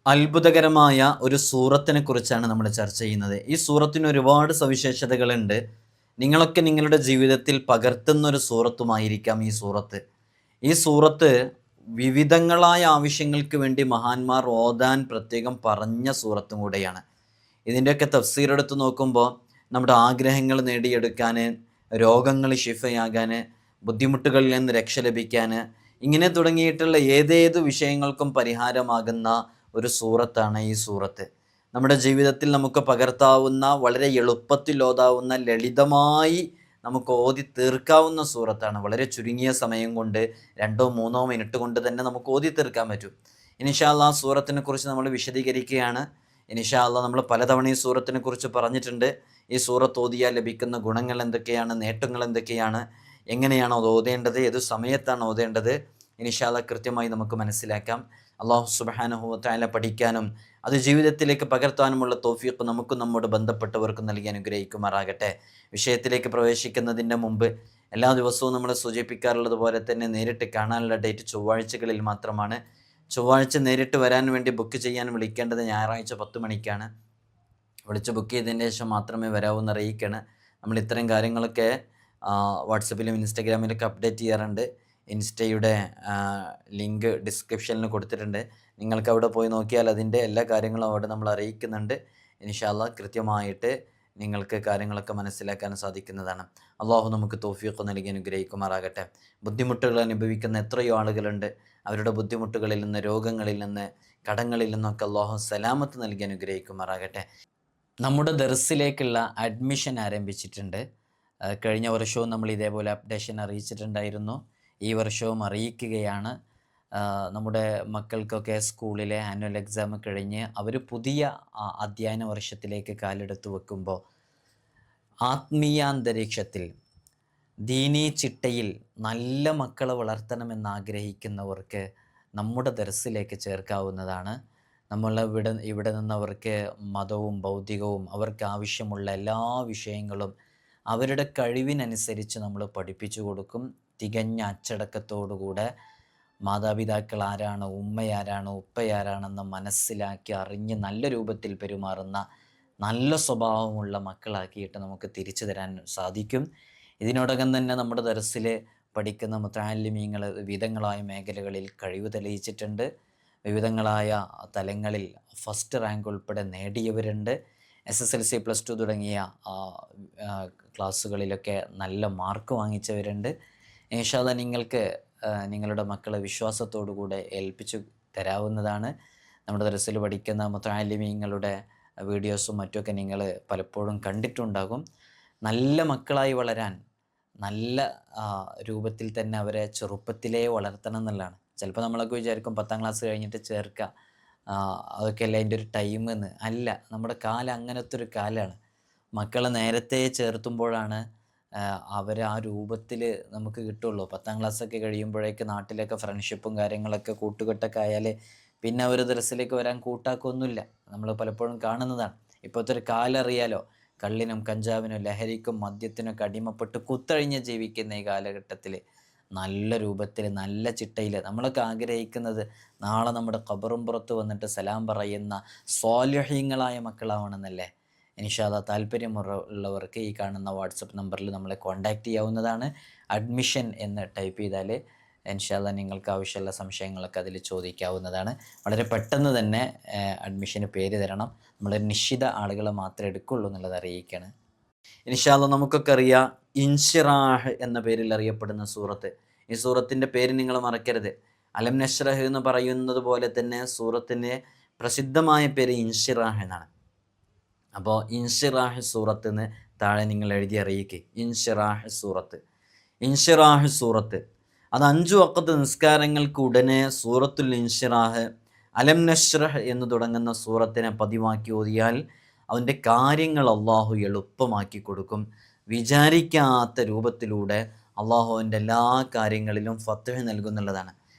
അത്ഭുതകരമായ ഒരു സൂറത്തിനെ കുറിച്ചാണ് നമ്മൾ ചർച്ച ചെയ്യുന്നത്. ഈ സൂറത്തിന് ഒരുപാട് സവിശേഷതകളുണ്ട്. നിങ്ങളൊക്കെ നിങ്ങളുടെ ജീവിതത്തിൽ പകർത്തുന്ന ഒരു സൂറത്തുമായിരിക്കാം ഈ സൂറത്ത്. ഈ സൂറത്ത് വിവിധങ്ങളായ ആവശ്യങ്ങൾക്ക് വേണ്ടി മഹാന്മാർ ഓതാൻ പ്രത്യേകം പറഞ്ഞ സൂറത്തും കൂടെയാണ്. ഇതിൻ്റെയൊക്കെ തഫ്സീർ എടുത്ത് നോക്കുമ്പോൾ നമ്മുടെ ആഗ്രഹങ്ങൾ നേടിയെടുക്കാൻ, രോഗങ്ങൾ ശിഫയാകാൻ, ബുദ്ധിമുട്ടുകളിൽ നിന്ന് രക്ഷ ലഭിക്കാൻ, ഇങ്ങനെ തുടങ്ങിയിട്ടുള്ള ഏതേത് വിഷയങ്ങൾക്കും പരിഹാരമാകുന്ന ഒരു സൂറത്താണ് ഈ സൂറത്ത്. നമ്മുടെ ജീവിതത്തിൽ നമുക്ക് പകർത്താവുന്ന, വളരെ എളുപ്പത്തിൽ ഓതാവുന്ന, ലളിതമായി നമുക്ക് ഓതി തീർക്കാവുന്ന സൂറത്താണ്. വളരെ ചുരുങ്ങിയ സമയം കൊണ്ട് 2-3 മിനിറ്റ് കൊണ്ട് തന്നെ നമുക്ക് ഓതി തീർക്കാൻ പറ്റും. ഇൻഷാ അല്ലാഹ് സൂറത്തിനെ കുറിച്ച് നമ്മൾ വിശദീകരിക്കുകയാണ്. ഇൻഷാ അല്ലാഹ് നമ്മൾ പലതവണ ഈ സൂറത്തിനെ കുറിച്ച് പറഞ്ഞിട്ടുണ്ട്. ഈ സൂറത്ത് ഓതിയാൽ ലഭിക്കുന്ന ഗുണങ്ങൾ എന്തൊക്കെയാണ്, നേട്ടങ്ങൾ എന്തൊക്കെയാണ്, എങ്ങനെയാണ് അത് ഓതേണ്ടത്, ഏത് സമയത്താണ് ഓതേണ്ടത്, ഇൻഷാ അല്ലാഹ് കൃത്യമായി നമുക്ക് മനസ്സിലാക്കാം. അല്ലാഹു സുബ്ഹാനഹു വ തആല പഠിക്കാനും അത് ജീവിതത്തിലേക്ക് പകർത്താനുമുള്ള തൗഫീഖ് നമുക്കും നമ്മോട് ബന്ധപ്പെട്ടവർക്കും നൽകി അനുഗ്രഹിക്കുമാറാകട്ടെ. വിഷയത്തിലേക്ക് പ്രവേശിക്കുന്നതിൻ്റെ മുമ്പ് എല്ലാ ദിവസവും നമ്മൾ സൂചിപ്പിക്കാറുള്ളത് പോലെ തന്നെ നേരിട്ട് കാണാനുള്ള ഡേറ്റ് ചൊവ്വാഴ്ചകളിൽ മാത്രമാണ്. ചൊവ്വാഴ്ച നേരിട്ട് വരാൻ വേണ്ടി ബുക്ക് ചെയ്യാൻ വിളിക്കേണ്ടത് ഞായറാഴ്ച 10 മണിക്കാണ്. വിളിച്ച് ബുക്ക് ചെയ്തതിന് ശേഷം മാത്രമേ വരാവൂന്ന് അറിയിക്കണം. നമ്മൾ ഇത്തരം കാര്യങ്ങളൊക്കെ വാട്സപ്പിലും ഇൻസ്റ്റഗ്രാമിലൊക്കെ അപ്ഡേറ്റ് ചെയ്യാറുണ്ട്. ഇൻസ്റ്റയുടെ ലിങ്ക് ഡിസ്ക്രിപ്ഷനിൽ കൊടുത്തിട്ടുണ്ട്. നിങ്ങൾക്ക് അവിടെ പോയി നോക്കിയാൽ അതിൻ്റെ എല്ലാ കാര്യങ്ങളും അവിടെ നമ്മൾ അറിയിക്കുന്നുണ്ട്. ഇൻഷാ അല്ലാഹ് കൃത്യമായിട്ട് നിങ്ങൾക്ക് കാര്യങ്ങളൊക്കെ മനസ്സിലാക്കാൻ സാധിക്കുന്നതാണ്. അള്ളാഹു നമുക്ക് തൗഫീഖ് നൽകി അനുഗ്രഹിക്കുമാറാകട്ടെ. ബുദ്ധിമുട്ടുകൾ അനുഭവിക്കുന്ന എത്രയോ ആളുകളുണ്ട്. അവരുടെ ബുദ്ധിമുട്ടുകളിൽ നിന്ന്, രോഗങ്ങളിൽ നിന്ന്, കടങ്ങളിൽ നിന്നൊക്കെ അള്ളാഹു സലാമത്ത് നൽകി അനുഗ്രഹിക്കുമാറാകട്ടെ. നമ്മുടെ ദർസിലേക്കുള്ള അഡ്മിഷൻ ആരംഭിച്ചിട്ടുണ്ട്. കഴിഞ്ഞ വർഷവും നമ്മൾ ഇതേപോലെ അപ്ഡേഷൻ അറിയിച്ചിട്ടുണ്ടായിരുന്നു. ഈ വർഷവും അറിയിക്കുകയാണ്. നമ്മുടെ മക്കൾക്കൊക്കെ സ്കൂളിലെ ആനുവൽ എക്സാം കഴിഞ്ഞ് അവർ പുതിയ അധ്യയന വർഷത്തിലേക്ക് കാലെടുത്ത് വെക്കുമ്പോൾ ആത്മീയാന്തരീക്ഷത്തിൽ ദീനീ ചിട്ടയിൽ നല്ല മക്കളെ വളർത്തണമെന്നാഗ്രഹിക്കുന്നവർക്ക് നമ്മുടെ ദർസിലേക്ക് ചേർക്കാവുന്നതാണ്. നമ്മൾ ഇവിടെ നിന്നവർക്ക് മതവും ഭൗതികവും അവർക്ക് ആവശ്യമുള്ള എല്ലാ വിഷയങ്ങളും അവരുടെ കഴിവിനനുസരിച്ച് നമ്മൾ പഠിപ്പിച്ചു കൊടുക്കും. തികഞ്ഞ അച്ചടക്കത്തോടുകൂടെ മാതാപിതാക്കൾ ആരാണ്, ഉമ്മയാരാണ്, ഉപ്പയാരാണെന്ന് മനസ്സിലാക്കി അറിഞ്ഞ് നല്ല രൂപത്തിൽ പെരുമാറുന്ന നല്ല സ്വഭാവമുള്ള മക്കളാക്കിയിട്ട് നമുക്ക് തിരിച്ചു തരാൻ സാധിക്കും. ഇതിനോടകം തന്നെ നമ്മുടെ ദർസിൽ പഠിക്കുന്ന മുതഅല്ലിമീങ്ങൾ വിവിധങ്ങളായ മേഖലകളിൽ കഴിവ് തെളിയിച്ചിട്ടുണ്ട്. വിവിധങ്ങളായ തലങ്ങളിൽ ഫസ്റ്റ് റാങ്ക് ഉൾപ്പെടെ നേടിയവരുണ്ട്. SSLC +2 തുടങ്ങിയ ക്ലാസ്സുകളിലൊക്കെ നല്ല മാർക്ക് വാങ്ങിച്ചവരുണ്ട്. ഇൻഷാ അല്ലാഹ് നിങ്ങൾക്ക് നിങ്ങളുടെ മക്കളെ വിശ്വാസത്തോടുകൂടെ ഏൽപ്പിച്ചു തരാവുന്നതാണ്. നമ്മുടെ ദർസിൽ പഠിക്കുന്ന മുതഅല്ലിമീങ്ങളുടെ വീഡിയോസും മറ്റുമൊക്കെ നിങ്ങൾ പലപ്പോഴും കണ്ടിട്ടുണ്ടാകും. നല്ല മക്കളായി വളരാൻ നല്ല രൂപത്തിൽ തന്നെ അവരെ ചെറുപ്പത്തിലേ വളർത്തണം എന്നുള്ളതാണ്. ചിലപ്പോൾ നമ്മളൊക്കെ വിചാരിക്കും 10ാം ക്ലാസ് കഴിഞ്ഞിട്ട് ചേർക്കുക, അതൊക്കെ അല്ലേ അതിൻ്റെ ഒരു ടൈം എന്ന്. അല്ല, നമ്മുടെ കാലം അങ്ങനത്തെ ഒരു കാലമാണ്. മക്കളെ നേരത്തെ ചേർത്തുമ്പോഴാണ് അവർ ആ രൂപത്തിൽ നമുക്ക് കിട്ടുള്ളൂ. 10ാം ക്ലാസ്സൊക്കെ കഴിയുമ്പോഴേക്ക് നാട്ടിലൊക്കെ ഫ്രണ്ട്ഷിപ്പും കാര്യങ്ങളൊക്കെ കൂട്ടുകെട്ടൊക്കെ ആയാൽ പിന്നെ അവർ ദർസിലേക്ക് വരാൻ കൂട്ടാക്കൊന്നുമില്ല. നമ്മൾ പലപ്പോഴും കാണുന്നതാണ്. ഇപ്പോഴത്തെ ഒരു കാലം അറിയാലോ, കള്ളിനും കഞ്ചാവിനും ലഹരിക്കും മദ്യത്തിനൊക്കെ അടിമപ്പെട്ട് കുത്തഴിഞ്ഞ് ജീവിക്കുന്ന ഈ കാലഘട്ടത്തിൽ നല്ല രൂപത്തിൽ നല്ല ചിട്ടയിൽ നമ്മളൊക്കെ ആഗ്രഹിക്കുന്നത് നാളെ നമ്മുടെ ഖബറും പുറത്ത് വന്നിട്ട് സലാം പറയുന്ന സ്വാലിഹീങ്ങളായ മക്കളാവണമെന്നല്ലേ. ഇൻഷാ അല്ലാഹ് താല്പര്യമുള്ളവർക്ക് ഈ കാണുന്ന വാട്സപ്പ് നമ്പറിൽ നമ്മളെ കോൺടാക്റ്റ് ചെയ്യാവുന്നതാണ്. അഡ്മിഷൻ എന്ന് ടൈപ്പ് ചെയ്താൽ ഇൻഷാ അല്ലാഹ് നിങ്ങൾക്ക് ആവശ്യമുള്ള സംശയങ്ങളൊക്കെ അതിൽ ചോദിക്കാവുന്നതാണ്. വളരെ പെട്ടെന്ന് തന്നെ അഡ്മിഷന് പേര് തരണം. നമ്മൾ നിശ്ചിത ആളുകളെ മാത്രമേ എടുക്കുള്ളൂ എന്നുള്ളത് അറിയിക്കുകയാണ്. ഇൻഷാ അല്ലാഹ് നമുക്കൊക്കെ അറിയാം ഇൻഷിറാഹ് എന്ന പേരിൽ അറിയപ്പെടുന്ന സൂറത്ത്. ഈ സൂറത്തിൻ്റെ പേര് നിങ്ങൾ മറക്കരുത്. അലം നശ്റഹ് എന്ന് പറയുന്നത് പോലെ തന്നെ സൂറത്തിൻ്റെ പ്രസിദ്ധമായ പേര് ഇൻഷിറാഹ് എന്നാണ്. അപ്പോൾ ഇൻഷിറാഹ് സൂറത്ത് എന്ന് താഴെ നിങ്ങൾ എഴുതി അറിയിക്കുക. ഇൻഷിറാഹ് സൂറത്ത്, ഇൻഷിറാഹ് സൂറത്ത്. അത് 5 വഖത്ത് നിസ്കാരങ്ങൾക്ക് ഉടനെ സൂറത്തുൽ ഇൻഷിറാഹ്, അലം നശ്റഹ് എന്ന് തുടങ്ങുന്ന സൂറത്തിനെ പതിവാക്കി ഓതിയാൽ അവൻ്റെ കാര്യങ്ങൾ അള്ളാഹു എളുപ്പമാക്കി കൊടുക്കും. വിചാരിക്കാത്ത രൂപത്തിലൂടെ അള്ളാഹു അവൻ്റെ എല്ലാ കാര്യങ്ങളിലും ഫത്ഹ് നൽകുന്നുള്ളതാണ്.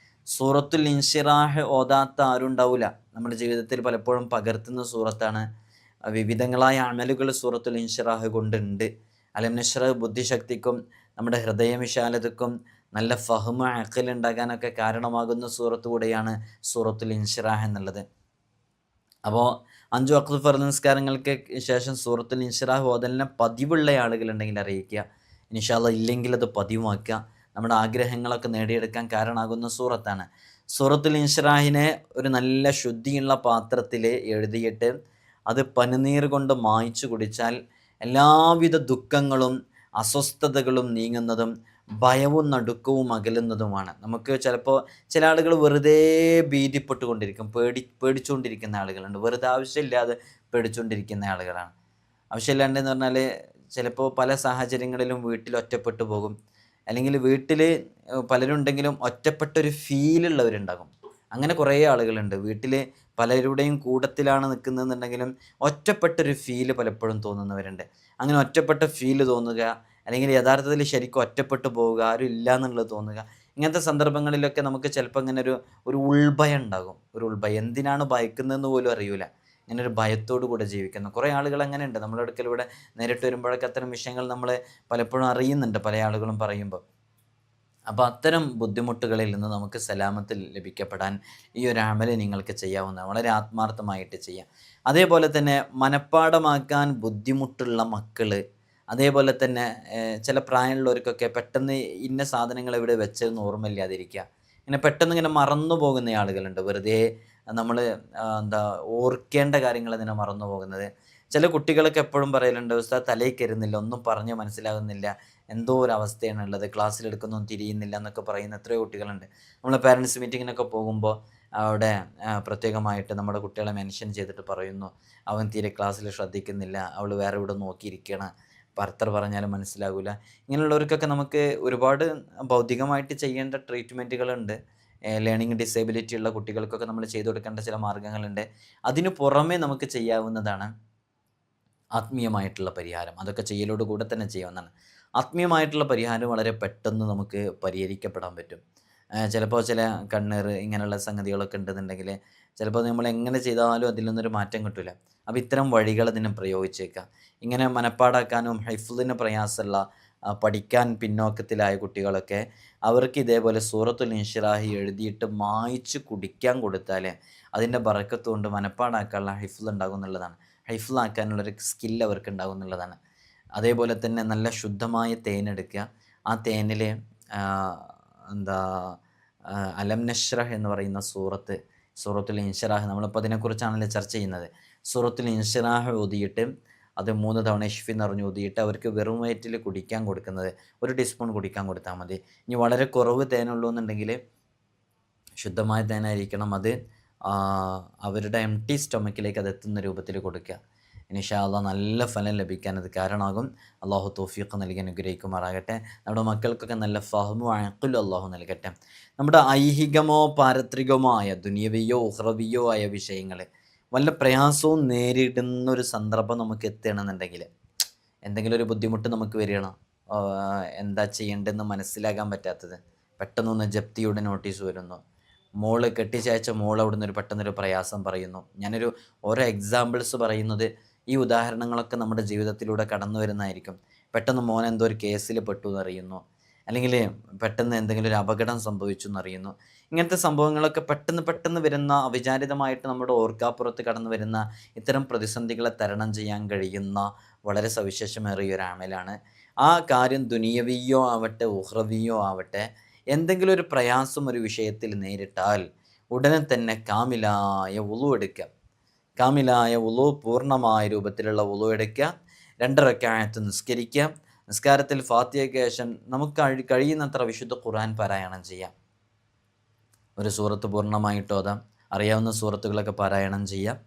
സൂറത്തുൽ ഇൻഷിറാഹ് ഓതാത്ത ആരും ഉണ്ടാവില്ല. നമ്മുടെ ജീവിതത്തിൽ പലപ്പോഴും പകർത്തുന്ന സൂറത്താണ്. വിവിധങ്ങളായ അമലുകൾ സൂറത്തുൽ ഇൻഷിറാഹ് കൊണ്ടുണ്ട്. അലം നശ്റഹ് ബുദ്ധിശക്തിക്കും നമ്മുടെ ഹൃദയവിശാലതക്കും നല്ല ഫഹ്മ അഖൽ ഉണ്ടാകാനൊക്കെ കാരണമാകുന്ന സൂറത്ത് കൂടെയാണ് സൂറത്തുൽ ഇൻഷിറാഹ് എന്നുള്ളത്. അപ്പോൾ 5 വഖ്ത് ഫർദ് നിസ്കാരങ്ങൾക്ക് ശേഷം സൂറത്തുൽ ഇൻശിറാഹ് ഓതലിനെ പതിവുള്ള ആളുകളുണ്ടെങ്കിൽ അറിയിക്കുക. ഇൻഷാ അല്ലാഹ് ഇല്ലെങ്കിൽ അത് പതിവാക്കുക. നമ്മുടെ ആഗ്രഹങ്ങളൊക്കെ നേടിയെടുക്കാൻ കാരണമാകുന്ന സൂറത്താണ്. സൂറത്തുൽ ഇൻശിറാഹിനെ ഒരു നല്ല ശുദ്ധിയുള്ള പാത്രത്തിൽ എഴുതിയിട്ട് അത് പനിനീർ കൊണ്ട് മായ്ച്ചു കുടിച്ചാൽ എല്ലാവിധ ദുഃഖങ്ങളും അസ്വസ്ഥതകളും നീങ്ങുന്നതും ഭയവും നടുക്കവും അകലുന്നതുമാണ്. നമുക്ക് ചിലപ്പോൾ ചില ആളുകൾ വെറുതെ ഭീതിപ്പെട്ടുകൊണ്ടിരിക്കും, പേടിച്ചുകൊണ്ടിരിക്കുന്ന ആളുകളുണ്ട്. വെറുതെ ആവശ്യമില്ലാതെ പേടിച്ചുകൊണ്ടിരിക്കുന്ന ആളുകളാണ്. ആവശ്യമില്ലാണ്ടെന്ന് പറഞ്ഞാൽ ചിലപ്പോൾ പല സാഹചര്യങ്ങളിലും വീട്ടിൽ ഒറ്റപ്പെട്ടു പോകും. അല്ലെങ്കിൽ വീട്ടിൽ പലരുണ്ടെങ്കിലും ഒറ്റപ്പെട്ടൊരു ഫീലുള്ളവരുണ്ടാകും. അങ്ങനെ കുറേ ആളുകളുണ്ട്. വീട്ടിൽ പലരുടെയും കൂട്ടത്തിലാണ് നിൽക്കുന്നതെന്നുണ്ടെങ്കിലും ഒറ്റപ്പെട്ടൊരു ഫീല് പലപ്പോഴും തോന്നുന്നവരുണ്ട്. അങ്ങനെ ഒറ്റപ്പെട്ട ഫീല് തോന്നുക, അല്ലെങ്കിൽ യഥാർത്ഥത്തിൽ ശരിക്കും ഒറ്റപ്പെട്ടു പോവുക, ആരും ഇല്ല എന്നുള്ളത് തോന്നുക, ഇങ്ങനത്തെ സന്ദർഭങ്ങളിലൊക്കെ നമുക്ക് ചിലപ്പോൾ ഇങ്ങനെ ഒരു ഉൾഭയം ഉണ്ടാകും. ഒരു ഉൾഭയം, എന്തിനാണ് ഭയക്കുന്നതെന്ന് പോലും അറിയൂല. ഇങ്ങനെ ഒരു ഭയത്തോടു കൂടെ ജീവിക്കുന്ന കുറേ ആളുകൾ അങ്ങനെ ഉണ്ട്. നമ്മുടെ അടുക്കലൂടെ നേരിട്ട് വരുമ്പോഴൊക്കെ അത്തരം വിഷയങ്ങൾ നമ്മൾ പലപ്പോഴും അറിയുന്നുണ്ട്, പല ആളുകളും പറയുമ്പോൾ. അപ്പോൾ അത്തരം ബുദ്ധിമുട്ടുകളിൽ നിന്ന് നമുക്ക് സലാമത്തിൽ ലഭിക്കപ്പെടാൻ ഈ ഒരു അമല് നിങ്ങൾക്ക് ചെയ്യാവുന്നതാണ്. വളരെ ആത്മാർത്ഥമായിട്ട് ചെയ്യാം. അതേപോലെ തന്നെ മനഃപ്പാഠമാക്കാൻ ബുദ്ധിമുട്ടുള്ള മക്കൾ, അതേപോലെ തന്നെ ചില പ്രായമുള്ളവർക്കൊക്കെ പെട്ടെന്ന് ഇന്ന സാധനങ്ങൾ എവിടെ വെച്ചതെന്ന് ഓർമ്മയില്ലാതിരിക്കുക, ഇങ്ങനെ പെട്ടെന്ന് ഇങ്ങനെ മറന്നു പോകുന്ന ആളുകളുണ്ട്. വെറുതെ നമ്മൾ ഓർക്കേണ്ട കാര്യങ്ങൾ അതിനെ മറന്നു പോകുന്നത്. ചില കുട്ടികളൊക്കെ എപ്പോഴും പറയലുണ്ട്, ഉസ്താദ് തലയിൽ കയറുന്നില്ല, ഒന്നും പറഞ്ഞ് മനസ്സിലാകുന്നില്ല, എന്തോ ഒരു അവസ്ഥയാണുള്ളത്, ക്ലാസ്സിലെടുക്കൊന്നും തിരിയുന്നില്ല എന്നൊക്കെ പറയുന്ന എത്രയോ കുട്ടികളുണ്ട്. നമ്മൾ പാരൻസ് മീറ്റിങ്ങിനൊക്കെ പോകുമ്പോൾ അവിടെ പ്രത്യേകമായിട്ട് നമ്മുടെ കുട്ടികളെ മെൻഷൻ ചെയ്തിട്ട് പറയുന്നു, അവൻ തീരെ ക്ലാസ്സിൽ ശ്രദ്ധിക്കുന്നില്ല, അവൾ വേറെ ഇവിടെ നോക്കിയിരിക്കണം, എത്ര പറഞ്ഞാലും മനസ്സിലാകില്ല. ഇങ്ങനെയുള്ളവർക്കൊക്കെ നമുക്ക് ഒരുപാട് ഭൗതികമായിട്ട് ചെയ്യേണ്ട ട്രീറ്റ്മെൻറ്റുകളുണ്ട്. ലേണിംഗ് ഡിസേബിലിറ്റി ഉള്ള കുട്ടികൾക്കൊക്കെ നമ്മൾ ചെയ്തു കൊടുക്കേണ്ട ചില മാർഗ്ഗങ്ങളുണ്ട്. അതിനു പുറമേ നമുക്ക് ചെയ്യാവുന്നതാണ് ആത്മീയമായിട്ടുള്ള പരിഹാരം. അതൊക്കെ ചെയ്യലോട് കൂടെ തന്നെ ചെയ്യാവുന്നതാണ്. ആത്മീയമായിട്ടുള്ള പരിഹാരം വളരെ പെട്ടെന്ന് നമുക്ക് പരിഹരിക്കപ്പെടാൻ പറ്റും. ചിലപ്പോൾ ചില കണ്ണേറ് ഇങ്ങനെയുള്ള സംഗതികളൊക്കെ ഉണ്ടെന്നുണ്ടെങ്കിൽ ചിലപ്പോൾ നമ്മൾ എങ്ങനെ ചെയ്താലും അതിൽ നിന്നൊരു മാറ്റം കിട്ടില്ല. അപ്പോൾ ഇത്തരം വഴികൾ അതിനെ പ്രയോഗിച്ചേക്കാം. ഇങ്ങനെ മനഃപ്പാടാക്കാനും ഹൈഫുളിന് പ്രയാസമുള്ള, പഠിക്കാൻ പിന്നോക്കത്തിലായ കുട്ടികളൊക്കെ അവർക്ക് ഇതേപോലെ സൂറത്തുൽ ഇൻശിറാഹി എഴുതിയിട്ട് മായ്ച്ച് കുടിക്കാൻ കൊടുത്താൽ അതിൻ്റെ ബറക്കത്ത് കൊണ്ട് മനഃപ്പാടാക്കാനുള്ള ഹൈഫുൾ ഉണ്ടാകും എന്നുള്ളതാണ്. ഹൈഫുള്ളാക്കാനുള്ളൊരു സ്കില്ല് അവർക്ക് ഉണ്ടാകും എന്നുള്ളതാണ്. അതേപോലെ തന്നെ നല്ല ശുദ്ധമായ തേനെടുക്കുക. ആ തേനിൽ എന്താ അലം നശ്റഹ് എന്ന് പറയുന്ന സൂറത്തുൽ ഇൻശിറാഹ്, നമ്മളിപ്പോൾ അതിനെക്കുറിച്ചാണല്ലോ ചർച്ച ചെയ്യുന്നത്. സൂറത്തുൽ ഇൻശിറാഹ് ഓതിയിട്ട് അത് 3 തവണ ഇഷ്ഫി നിറഞ്ഞ് ഊതിയിട്ട് അവർക്ക് വെറും വയറ്റിൽ കുടിക്കാൻ കൊടുക്കുന്നത് 1 ടീസ്പൂൺ കുടിക്കാൻ കൊടുത്താൽ മതി. ഇനി വളരെ കുറവ് തേനുള്ളൂ എന്നുണ്ടെങ്കിൽ ശുദ്ധമായ തേനായിരിക്കണം, അത് അവരുടെ എംപ്റ്റി സ്റ്റൊമക്കിലേക്ക് അത് എത്തുന്ന രൂപത്തിൽ കൊടുക്കുക. ഇൻഷാ അല്ലാഹ് നല്ല ഫലം ലഭിക്കാൻ അത് കാരണമാകും. അള്ളാഹു തൗഫീഖ് നൽകി അനുഗ്രഹിക്കുമാറാകട്ടെ. നമ്മുടെ മക്കൾക്കൊക്കെ നല്ല ഫഹ്മും അഖ്ലും അള്ളാഹു നൽകട്ടെ. നമ്മുടെ ഐഹികമോ പാരത്രികമോ ആയ ദുനിയവിയോ ഉഖ്റവിയോ ആയ വിഷയങ്ങൾ വല്ല പ്രയാസവും നേരിടുന്നൊരു സന്ദർഭം നമുക്ക് എത്തുകയാണെന്നുണ്ടെങ്കിൽ, എന്തെങ്കിലും ഒരു ബുദ്ധിമുട്ട് നമുക്ക് വരികയാണ്, എന്താ ചെയ്യേണ്ടതെന്ന് മനസ്സിലാക്കാൻ പറ്റാത്തത്, പെട്ടെന്നൊന്ന് ജപ്തിയുടെ നോട്ടീസ് വരുന്നു, മോള് കെട്ടിച്ചയച്ച മോൾ അവിടുന്ന് പെട്ടെന്നൊരു പ്രയാസം പറയുന്നു. ഞാനൊരു ഓരോ എക്സാമ്പിൾസ് പറയുന്നത് ഈ ഉദാഹരണങ്ങളൊക്കെ നമ്മുടെ ജീവിതത്തിലൂടെ കടന്നു വരുന്നതായിരിക്കും. പെട്ടെന്ന് മോൻ എന്തോ ഒരു കേസിൽ പെട്ടു എന്നറിയുന്നു, അല്ലെങ്കിൽ പെട്ടെന്ന് എന്തെങ്കിലും ഒരു അപകടം സംഭവിച്ചു എന്നറിയുന്നു. ഇങ്ങനത്തെ സംഭവങ്ങളൊക്കെ പെട്ടെന്ന് വരുന്ന, അവിചാരിതമായിട്ട് നമ്മുടെ ഓർക്കാപ്പുറത്ത് കടന്നു വരുന്ന ഇത്തരം പ്രതിസന്ധികളെ തരണം ചെയ്യാൻ കഴിയുന്ന വളരെ സവിശേഷമേറിയ ഒരു അമലാണ്. ആ കാര്യം ദുനിയവിയോ ആവട്ടെ ഉഖ്റവിയോ ആവട്ടെ, എന്തെങ്കിലും ഒരു പ്രയാസം ഒരു വിഷയത്തിൽ നേരിട്ടാൽ ഉടനെ തന്നെ കാമിലായ വുളു എടുക്കുക. കാമിലായ വുളു, പൂർണ്ണമായ രൂപത്തിലുള്ള വുളു എടുക്കുക. 2 റക്അത്ത് നിസ്കരിക്കുക. നിസ്കാരത്തിൽ ഫാത്തിഹയ്ക്ക് ശേഷം നമുക്ക് കഴിയുന്നത്ര വിശുദ്ധ ഖുർആൻ പാരായണം ചെയ്യാം. ഒരു സൂറത്ത് പൂർണ്ണമായിട്ട് ഓതാം. അറിയാവുന്ന സൂറത്തുകളൊക്കെ പാരായണം ചെയ്യാം.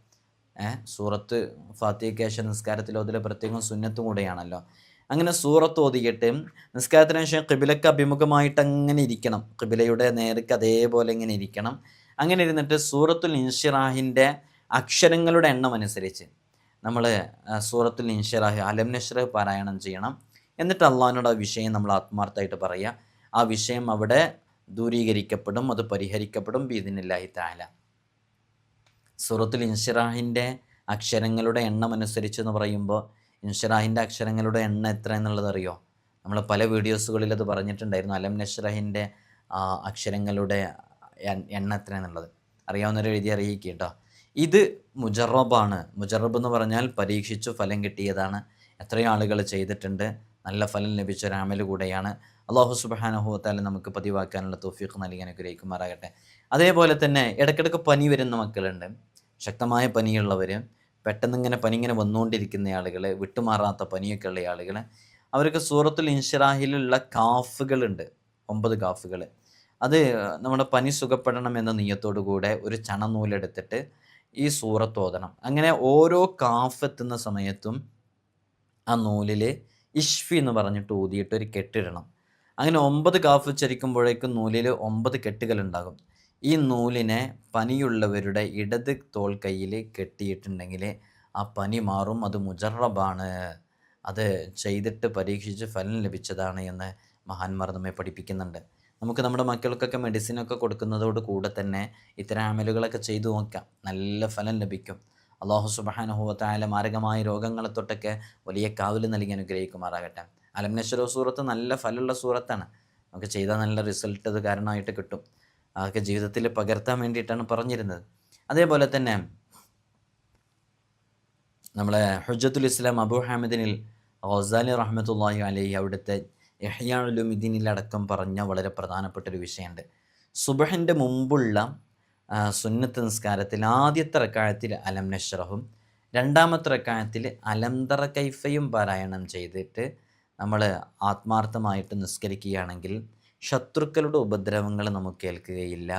സൂറത്ത് ഫാത്തിഹയ്ക്ക് ശേഷം നിസ്കാരത്തിൽ ഓതൽ പ്രത്യേകം സുന്നത്തും കൂടെയാണല്ലോ. അങ്ങനെ സൂറത്ത് ഓതിയിട്ട് നിസ്കാരത്തിന് ശേഷം ഖിബിലക്ക് അഭിമുഖമായിട്ട് അങ്ങനെ ഇരിക്കണം. ഖിബിലയുടെ നേർക്ക് അതേപോലെ ഇങ്ങനെ ഇരിക്കണം. അങ്ങനെ ഇരുന്നിട്ട് സൂറത്തുൽ ഇൻശിറാഹിൻ്റെ അക്ഷരങ്ങളുടെ എണ്ണം അനുസരിച്ച് നമ്മൾ സൂറത്തുൽ ഇൻശിറാഹ് അലം നശ്റഹ് പാരായണം ചെയ്യണം. എന്നിട്ട് അള്ളാഹിനോട് ആ വിഷയം നമ്മൾ ആത്മാർത്ഥമായിട്ട് പറയുക. ആ വിഷയം അവിടെ ദൂരീകരിക്കപ്പെടും, അത് പരിഹരിക്കപ്പെടും ബിഇദ്നില്ലാഹി തആല. സൂറത്തുൽ ഇൻശിറാഹിൻ്റെ അക്ഷരങ്ങളുടെ എണ്ണം അനുസരിച്ച് എന്ന് പറയുമ്പോൾ ഇൻശിറാഹിൻ്റെ അക്ഷരങ്ങളുടെ എണ്ണം എത്ര എന്നുള്ളത് അറിയോ? നമ്മൾ പല വീഡിയോസുകളിൽ അത് പറഞ്ഞിട്ടുണ്ടായിരുന്നു. അലം നശ്റഹിൻ്റെ അക്ഷരങ്ങളുടെ എണ്ണം എത്ര എന്നുള്ളത് അറിയാവുന്നവർ എഴുതി അറിയിക്കുക കേട്ടോ. ഇത് മുജറബാണ്. മുജറബ് എന്ന് പറഞ്ഞാൽ പരീക്ഷിച്ചു ഫലം കിട്ടിയതാണ്. എത്രയോ ആളുകൾ ചെയ്തിട്ടുണ്ട്, നല്ല ഫലം ലഭിച്ച ഒരു അമൽ കൂടെയാണ്. അല്ലാഹു സുബ്ഹാനഹു വ തആല നമുക്ക് പതിവാക്കാനുള്ള തൗഫീഖ് നൽകി അനുഗ്രഹിക്കുമാറാകട്ടെ. അതേപോലെ തന്നെ ഇടയ്ക്കിടയ്ക്ക് പനി വരുന്ന മക്കളുണ്ട്, ശക്തമായ പനിയുള്ളവർ, പെട്ടെന്ന് പനി ഇങ്ങനെ വന്നുകൊണ്ടിരിക്കുന്ന ആളുകൾ, വിട്ടുമാറാത്ത പനിയൊക്കെ ഉള്ള ആളുകൾ, അവർക്ക് സൂറത്തുൽ ഇൻഷിറാഹിലുള്ള കാഫുകളുണ്ട്, 9 കാഫുകൾ. അത് നമ്മുടെ പനി സുഖപ്പെടണം എന്ന നിയ്യത്തോടു കൂടെ ഒരു ചണനൂലെടുത്തിട്ട് ഈ സൂറത്ത് ഓതണം. അങ്ങനെ ഓരോ കാഫ് എത്തുന്ന സമയത്തും ആ നൂലിൽ ഇഷ്ഫി എന്ന് പറഞ്ഞിട്ട് ഊതിയിട്ട് ഒരു കെട്ടിടണം. അങ്ങനെ 9 കാഫ് ഉച്ചരിക്കുമ്പോഴേക്കും നൂലിൽ 9 കെട്ടുകളുണ്ടാകും. ഈ നൂലിനെ പനിയുള്ളവരുടെ ഇടത് തോൾ കയ്യിൽ കെട്ടിയിട്ടുണ്ടെങ്കിൽ ആ പനി മാറും. അത് മുജറബാണ്, അത് ചെയ്തിട്ട് പരീക്ഷിച്ച് ഫലം ലഭിച്ചതാണ് എന്ന് മഹാന്മാർ നമ്മെ പഠിപ്പിക്കുന്നുണ്ട്. നമുക്ക് നമ്മുടെ മക്കൾക്കൊക്കെ മെഡിസിനൊക്കെ കൊടുക്കുന്നതോട് കൂടെ തന്നെ ഇത്തരം അമലുകളൊക്കെ ചെയ്തു നോക്കാം, നല്ല ഫലം ലഭിക്കും. അല്ലാഹു സുബ്ഹാനഹു വ തആല മാരകമായ രോഗങ്ങളെ തൊട്ടൊക്കെ വലിയ കാവല് നൽകി അനുഗ്രഹിക്കുമാറാകട്ടെ. അലം നശ്റ സൂറത്ത് നല്ല ഫലമുള്ള സൂറത്താണ്. നമുക്ക് ചെയ്താൽ നല്ല റിസൾട്ട് അത് കാരണമായിട്ട് കിട്ടും. അതൊക്കെ ജീവിതത്തിൽ പകർത്താൻ വേണ്ടിയിട്ടാണ് പറഞ്ഞിരുന്നത്. അതേപോലെ തന്നെ നമ്മളെ ഹുജ്ജത്തുൽ ഇസ്ലാം അബൂ ഹാമിദിനിൽ ഗസാലി റഹ്മത്തുള്ളാഹി അലൈഹി അവിടുത്തെ ഇഹ്യാ ഉലൂമിദ്ദീനിലടക്കം പറഞ്ഞ വളരെ പ്രധാനപ്പെട്ടൊരു വിഷയമുണ്ട്. സുബ്ഹിൻ്റെ മുമ്പുള്ള സുന്നത്ത് നിസ്കാരത്തിൽ ആദ്യത്തെ റക്അത്തിൽ അലം നശ്റഹും രണ്ടാമത്തെ റക്അത്തിൽ അലം തറ കൈഫയും പാരായണം ചെയ്തിട്ട് നമ്മൾ ആത്മാർത്ഥമായിട്ട് നിസ്കരിക്കുകയാണെങ്കിൽ ശത്രുക്കളുടെ ഉപദ്രവങ്ങൾ നമുക്ക് ഏൽക്കുകയില്ല,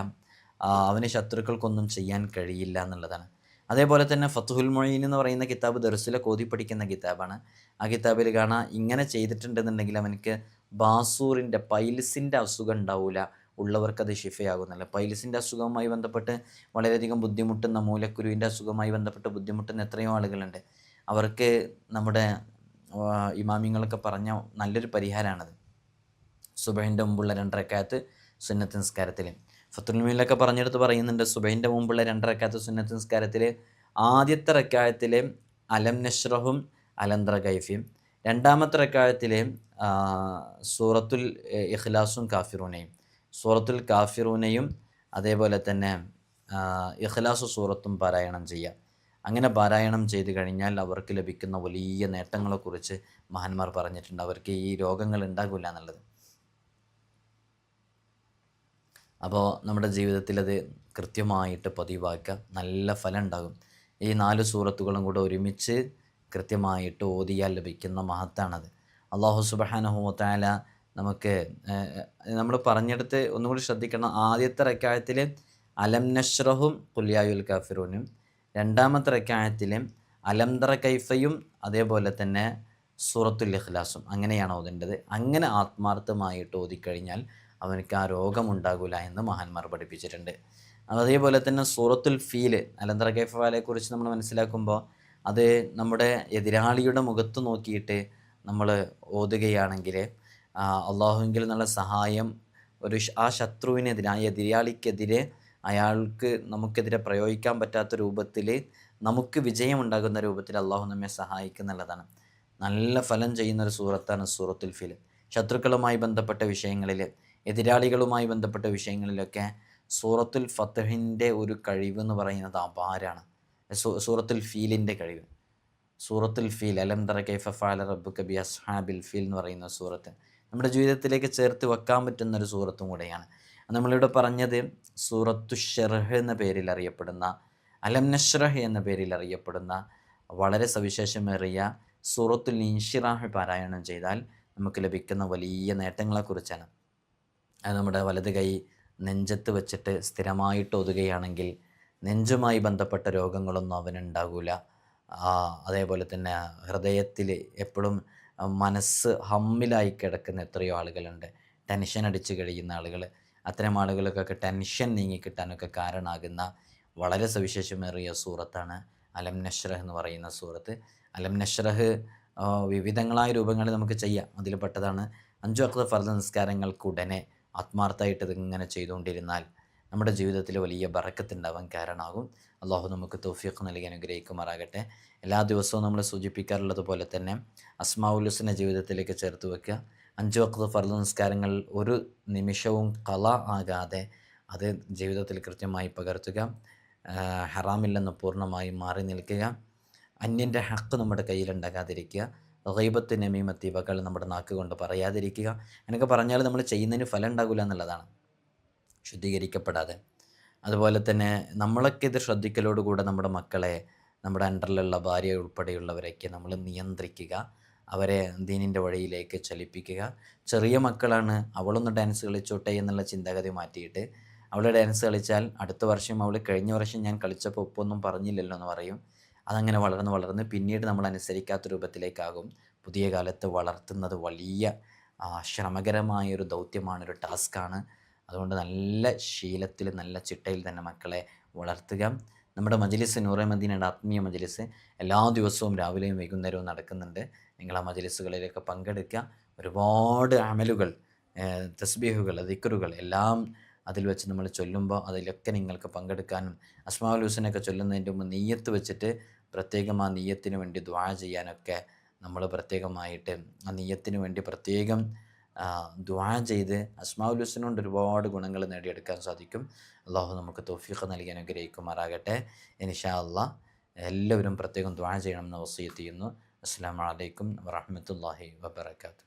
അവന് ശത്രുക്കൾക്കൊന്നും ചെയ്യാൻ കഴിയില്ല എന്നുള്ളതാണ്. അതേപോലെ തന്നെ ഫത്ഹുൽ മൊയ്ൻ എന്ന് പറയുന്ന കിതാബ് ദർസിലൊക്കെ ഓതി പഠിക്കുന്ന കിതാബാണ്. ആ കിതാബിൽ കാണാം, ഇങ്ങനെ ചെയ്തിട്ടുണ്ടെന്നുണ്ടെങ്കിൽ അവനക്ക് ബാസൂറിൻ്റെ പൈൽസിൻ്റെ അസുഖം ഉണ്ടാവില്ല, ഉള്ളവർക്കത് ഷിഫയാകുന്നില്ല. പൈൽസിൻ്റെ അസുഖവുമായി ബന്ധപ്പെട്ട് വളരെയധികം ബുദ്ധിമുട്ടുന്ന, മൂലക്കുരുവിൻ്റെ അസുഖവുമായി ബന്ധപ്പെട്ട് ബുദ്ധിമുട്ടുന്ന എത്രയോ ആളുകളുണ്ട്. അവർക്ക് നമ്മുടെ ഇമാമിങ്ങളൊക്കെ പറഞ്ഞ നല്ലൊരു പരിഹാരമാണത്. സുബഹിൻ്റെ മുമ്പുള്ള 2 റക്അത്ത് സുന്നത്ത് നിസ്കാരത്തിൽ ഫത്തുൽ മീനിലൊക്കെ പറഞ്ഞെടുത്ത് പറയുന്നുണ്ട്, സുബഹിൻ്റെ മുമ്പുള്ള 2 റക്അത്ത് സുന്നത്ത് നിസ്കാരത്തിൽ ആദ്യത്തെ റക്അത്തിൽ അലം നശ്റഹും അലം തറ കൈഫയും, രണ്ടാമത്തെ റക്അത്തിൽ സൂറത്തുൽ ഇഖ്ലാസും കാഫിറൂനയും, സൂറത്തുൽ കാഫിറൂനയും അതേപോലെ തന്നെ ഇഖ്ലാസു സൂറത്തും പാരായണം ചെയ്യുക. അങ്ങനെ പാരായണം ചെയ്ത് കഴിഞ്ഞാൽ അവർക്ക് ലഭിക്കുന്ന വലിയ നേട്ടങ്ങളെക്കുറിച്ച് മഹാന്മാർ പറഞ്ഞിട്ടുണ്ട്. അവർക്ക് ഈ രോഗങ്ങൾ ഉണ്ടാകില്ല എന്നുള്ളത്. അപ്പോൾ നമ്മുടെ ജീവിതത്തിൽ അത് കൃത്യമായിട്ട് പതിവാക്കുക, നല്ല ഫലം ഉണ്ടാകും. ഈ 4 സൂറത്തുകളും കൂടെ ഒരുമിച്ച് കൃത്യമായിട്ട് ഓതിയാൽ ലഭിക്കുന്ന മഹത്താണത്. അല്ലാഹു സുബ്ഹാനഹു വ തആല നമുക്ക് നമ്മൾ പറഞ്ഞെടുത്ത് ഒന്നുകൂടി ശ്രദ്ധിക്കണം. ആദ്യത്തെ റക്അത്തിൽ അലം നശ്റഹും ഖുൽ യാ അയ്യുൽ കാഫിറൂനും, രണ്ടാമത്തെ റക്അത്തിൽ അലം തറ കൈഫയും അതേപോലെ തന്നെ സൂറത്തുൽ ഇഖ്ലാസും, അങ്ങനെയാണ് ഓതേണ്ടത്. അങ്ങനെ ആത്മാർത്ഥമായിട്ട് ഓതിക്കഴിഞ്ഞാൽ അവനക്ക് ആ രോഗമുണ്ടാകില്ല എന്ന് മഹാന്മാർ പഠിപ്പിച്ചിട്ടുണ്ട്. അതേപോലെ തന്നെ സൂറത്തുൽ ഫീൽ അലം തറ കൈഫ വാലയെക്കുറിച്ച് നമ്മൾ മനസ്സിലാക്കുമ്പോൾ അത് നമ്മുടെ എതിരാളിയുടെ മുഖത്ത് നോക്കിയിട്ട് നമ്മൾ ഓതുകയാണെങ്കിൽ അള്ളാഹുവിൽ നിന്നുള്ള സഹായം ആ ശത്രുവിനെതിരെ, ആ എതിരാളിക്കെതിരെ, അയാൾക്ക് നമുക്കെതിരെ പ്രയോഗിക്കാൻ പറ്റാത്ത രൂപത്തിൽ നമുക്ക് വിജയമുണ്ടാകുന്ന രൂപത്തിൽ അള്ളാഹു നമ്മെ സഹായിക്കുന്നുള്ളതാണ്. നല്ല ഫലം ചെയ്യുന്നൊരു സൂറത്താണ് സൂറത്തുൽ ഫീൽ. ശത്രുക്കളുമായി ബന്ധപ്പെട്ട വിഷയങ്ങളിൽ, എതിരാളികളുമായി ബന്ധപ്പെട്ട വിഷയങ്ങളിലൊക്കെ സൂറത്തുൽ ഫത്ഹിൻ്റെ ഒരു കഴിവ് എന്ന് പറയുന്നത് അപാരാണ്. സൂറത്തുൽ ഫീലിൻ്റെ കഴിവ്, സൂറത്തുൽ ഫീൽ അലം തറ കൈഫ ഫഅല റബ്ബുക ബി അസ്ഹാബിൽ ഫീൽ എന്ന് പറയുന്ന സൂറത്ത് നമ്മുടെ ജീവിതത്തിലേക്ക് ചേർത്ത് വെക്കാൻ പറ്റുന്നൊരു സൂറത്തും കൂടെയാണ്. നമ്മളിവിടെ പറഞ്ഞത് സൂറത്തു ഷർഹ് എന്ന പേരിൽ അറിയപ്പെടുന്ന, അലം നശ്റഹ് എന്ന പേരിൽ അറിയപ്പെടുന്ന വളരെ സവിശേഷമേറിയ സൂറത്തുൽ ഇൻഷിറാഹ് പാരായണം ചെയ്താൽ നമുക്ക് ലഭിക്കുന്ന വലിയ നേട്ടങ്ങളെക്കുറിച്ചാണ്. അത് നമ്മുടെ വലത് കൈ നെഞ്ചത്ത് വെച്ചിട്ട് സ്ഥിരമായിട്ട് ഒതുകയാണെങ്കിൽ നെഞ്ചുമായി ബന്ധപ്പെട്ട രോഗങ്ങളൊന്നും അവനുണ്ടാകില്ല. അതേപോലെ തന്നെ ഹൃദയത്തിൽ എപ്പോഴും മനസ്സ് ഹമ്മിലായി കിടക്കുന്ന എത്രയോ ആളുകളുണ്ട്, ടെൻഷൻ അടിച്ച് കഴിയുന്ന ആളുകൾ. അത്തരം ആളുകൾക്കൊക്കെ ടെൻഷൻ നീങ്ങിക്കിട്ടാനൊക്കെ കാരണമാകുന്ന വളരെ സവിശേഷമേറിയ സൂറത്താണ് അലം നശ്റഹ് എന്ന് പറയുന്ന സൂറത്ത്. അലം നശ്റഹ് വിവിധങ്ങളായ രൂപങ്ങളിൽ നമുക്ക് ചെയ്യാം. അതിൽ പെട്ടതാണ് 5 വഖ്ത് ഫർദ് നിസ്കാരങ്ങൾക്കുടനെ ആത്മാർത്ഥമായിട്ട് ഇതിങ്ങനെ ചെയ്തുകൊണ്ടിരുന്നാൽ നമ്മുടെ ജീവിതത്തിൽ വലിയ ബറക്കത്തുണ്ടാവാൻ കാരണമാകും. അള്ളാഹു നമുക്ക് തൗഫീഖ് നൽകി അനുഗ്രഹിക്കുമാറാകട്ടെ. എല്ലാ ദിവസവും നമ്മൾ സൂചിപ്പിക്കാറുള്ളത് പോലെ തന്നെ അസ്മാഉൽ ഹുസ്ന ജീവിതത്തിലേക്ക് ചേർത്ത് വെക്കുക. 5 വഖ്ത് ഫർദ് നിസ്കാരങ്ങൾ ഒരു നിമിഷവും ഖള ആകാതെ അത് ജീവിതത്തിൽ കൃത്യമായി പകർത്തുക. ഹറാമിൽ നിന്ന് പൂർണ്ണമായും മാറി നിൽക്കുക, അന്യൻ്റെ ഹക്ക് നമ്മുടെ കയ്യിലുണ്ടാകാതിരിക്കുക, ഗൈബത്ത് നമീമത്ത് ഇവകൾ നമ്മുടെ നാക്ക് കൊണ്ട് പറയാതിരിക്കുക. എന്നൊക്കെ പറഞ്ഞാൽ നമ്മൾ ചെയ്യുന്നതിന് ഫലം ഉണ്ടാകില്ല എന്നുള്ളതാണ്, ശുദ്ധീകരിക്കപ്പെടാതെ. അതുപോലെ തന്നെ നമ്മളൊക്കെ ഇത് ശ്രദ്ധിക്കലോടുകൂടെ നമ്മുടെ മക്കളെ, നമ്മുടെ അണ്ടറിലുള്ള ഭാര്യ ഉൾപ്പെടെയുള്ളവരൊക്കെ നമ്മൾ നിയന്ത്രിക്കുക, അവരെ ദീനിൻ്റെ വഴിയിലേക്ക് ചലിപ്പിക്കുക. ചെറിയ മക്കളാണ്, അവളൊന്ന് ഡാൻസ് കളിച്ചോട്ടെ എന്നുള്ള ചിന്താഗതി മാറ്റിയിട്ട് അവൾ ഡാൻസ് കളിച്ചാൽ അടുത്ത വർഷം അവൾ കഴിഞ്ഞ വർഷം ഞാൻ കളിച്ചപ്പോൾ ഉപ്പൊന്നും പറഞ്ഞില്ലല്ലോ എന്ന് പറയും. അതങ്ങനെ വളർന്ന് വളർന്ന് പിന്നീട് നമ്മൾ അനുസരിക്കാത്ത രൂപത്തിലേക്കാകും. പുതിയ കാലത്ത് വളർത്തുന്നത് വലിയ ശ്രമകരമായൊരു ദൗത്യമാണ്, ഒരു ടാസ്ക്കാണ്. അതുകൊണ്ട് നല്ല ശീലത്തിൽ നല്ല ചിട്ടയിൽ തന്നെ മക്കളെ വളർത്തുക. നമ്മുടെ മജ്ലിസ് നൂറെ മദീനയുടെ ആത്മീയ മജ്ലിസ് എല്ലാ ദിവസവും രാവിലെയും വൈകുന്നേരവും നടക്കുന്നുണ്ട്. നിങ്ങൾ ആ മജ്ലിസുകളിലൊക്കെ പങ്കെടുക്കുക. ഒരുപാട് അമലുകൾ, തസ്ബീഹുകൾ, ദിക്റുകൾ എല്ലാം അതിൽ വെച്ച് നമ്മൾ ചൊല്ലുമ്പോൾ അതിലൊക്കെ നിങ്ങൾക്ക് പങ്കെടുക്കാനും, അസ്മാഉൽ ഹുസ്നയൊക്കെ ചൊല്ലുന്നതിൻ്റെ മുമ്പ് നിയ്യത്ത് വെച്ചിട്ട് പ്രത്യേകം ആ നിയ്യത്തിന് വേണ്ടി ദുആ ചെയ്യാനൊക്കെ നമ്മൾ പ്രത്യേകമായിട്ട് ആ നിയ്യത്തിന് വേണ്ടി പ്രത്യേകം ദുആ ചെയ്ത് അസ്മാഉൽ ഹുസ്ന കൊണ്ട് ഒരുപാട് ഗുണങ്ങൾ നേടിയെടുക്കാൻ സാധിക്കും. അള്ളാഹു നമുക്ക് തൗഫീഖ് നൽകി അനുഗ്രഹിക്കുമാറാകട്ടെ. ഇൻഷാ അല്ലാഹ് എല്ലാവരും പ്രത്യേകം ദുആ ചെയ്യണമെന്ന് വസിയത്ത് ചെയ്യുന്നു. അസ്സലാമു അലൈക്കും വറഹ്മത്തുള്ളാഹി വബറകാതുഹു.